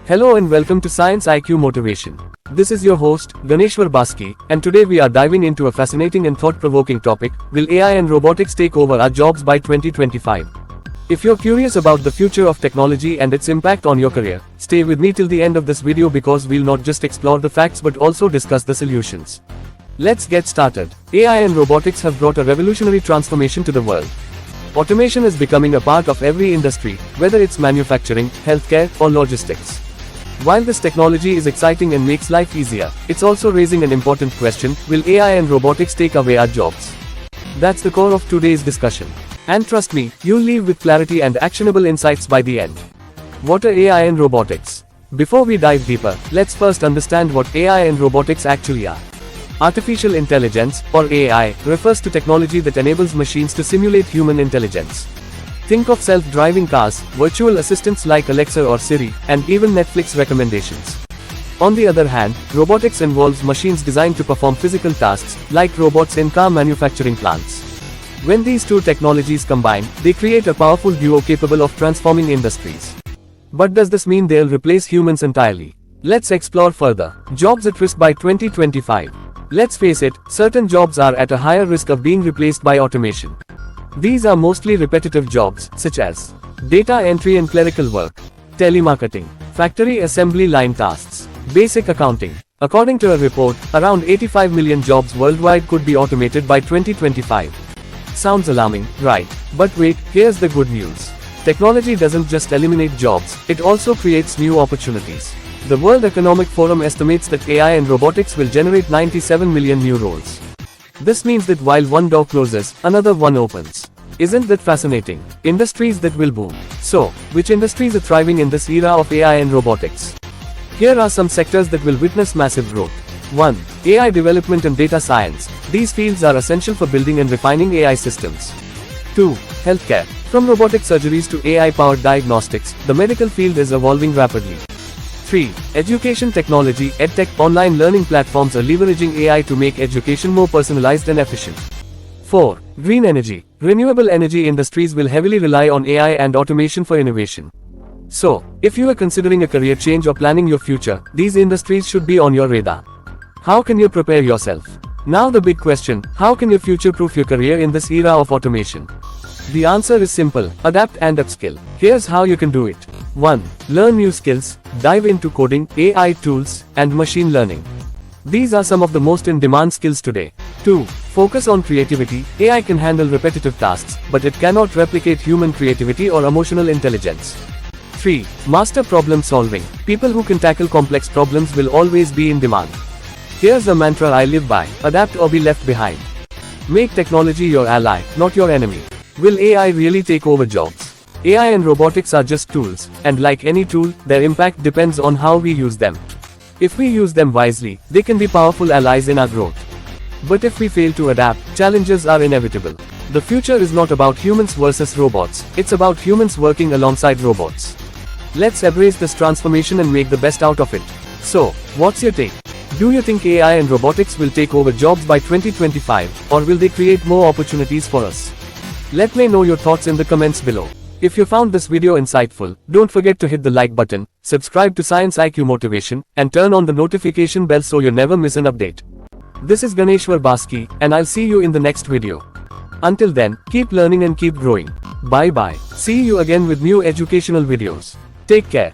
Hello and welcome to Science IQ Motivation. This is your host, Ganeswar Baskey, and today we are diving into a fascinating and thought-provoking topic: will AI and robotics take over our jobs by 2025? If you're curious about the future of technology and its impact on your career, stay with me till the end of this video because we'll not just explore the facts but also discuss the solutions. Let's get started. AI and robotics have brought a revolutionary transformation to the world. Automation is becoming a part of every industry, whether it's manufacturing, healthcare, or logistics. While this technology is exciting and makes life easier, it's also raising an important question: will AI and robotics take away our jobs? That's the core of today's discussion. And trust me, you'll leave with clarity and actionable insights by the end. What are AI and robotics? Before we dive deeper, let's first understand what AI and robotics actually are. Artificial intelligence, or AI, refers to technology that enables machines to simulate human intelligence. Think of self-driving cars, virtual assistants like Alexa or Siri, and even Netflix recommendations. On the other hand, robotics involves machines designed to perform physical tasks, like robots in car manufacturing plants. When these two technologies combine, they create a powerful duo capable of transforming industries. But does this mean they'll replace humans entirely? Let's explore further. Jobs at risk by 2025. Let's face it, certain jobs are at a higher risk of being replaced by automation. These are mostly repetitive jobs, such as data entry and clerical work, telemarketing, factory assembly line tasks, basic accounting. According to a report, around 85 million jobs worldwide could be automated by 2025. Sounds alarming, right? But wait, here's the good news. Technology doesn't just eliminate jobs, it also creates new opportunities. The World Economic Forum estimates that AI and robotics will generate 97 million new roles. This means that while one door closes, another one opens. Isn't that fascinating? Industries that will boom. So, which industries are thriving in this era of AI and robotics? Here are some sectors that will witness massive growth. 1. AI development and data science. These fields are essential for building and refining AI systems. 2. Healthcare. From robotic surgeries to AI-powered diagnostics, the medical field is evolving rapidly. 3. Education technology. EdTech. Online learning platforms are leveraging AI to make education more personalized and efficient. 4. Green energy. Renewable energy industries will heavily rely on AI and automation for innovation. So, if you are considering a career change or planning your future, these industries should be on your radar. How can you prepare yourself? Now the big question: how can you future-proof your career in this era of automation? The answer is simple: adapt and upskill. Here's how you can do it. 1. Learn new skills. Dive into coding, AI tools, and machine learning. These are some of the most in-demand skills today. 2. Focus on creativity. AI can handle repetitive tasks, but it cannot replicate human creativity or emotional intelligence. 3. Master problem solving. People who can tackle complex problems will always be in demand. Here's a mantra I live by: adapt or be left behind. Make technology your ally, not your enemy. Will AI really take over jobs? AI and robotics are just tools, and like any tool, their impact depends on how we use them. If we use them wisely, they can be powerful allies in our growth. But if we fail to adapt, challenges are inevitable. The future is not about humans versus robots, it's about humans working alongside robots. Let's embrace this transformation and make the best out of it. So, what's your take? Do you think AI and robotics will take over jobs by 2025, or will they create more opportunities for us? Let me know your thoughts in the comments below. If you found this video insightful, don't forget to hit the like button, subscribe to Science IQ Motivation, and turn on the notification bell so you never miss an update. This is Ganeswar Baskey, and I'll see you in the next video. Until then, keep learning and keep growing. Bye bye. See you again with new educational videos. Take care.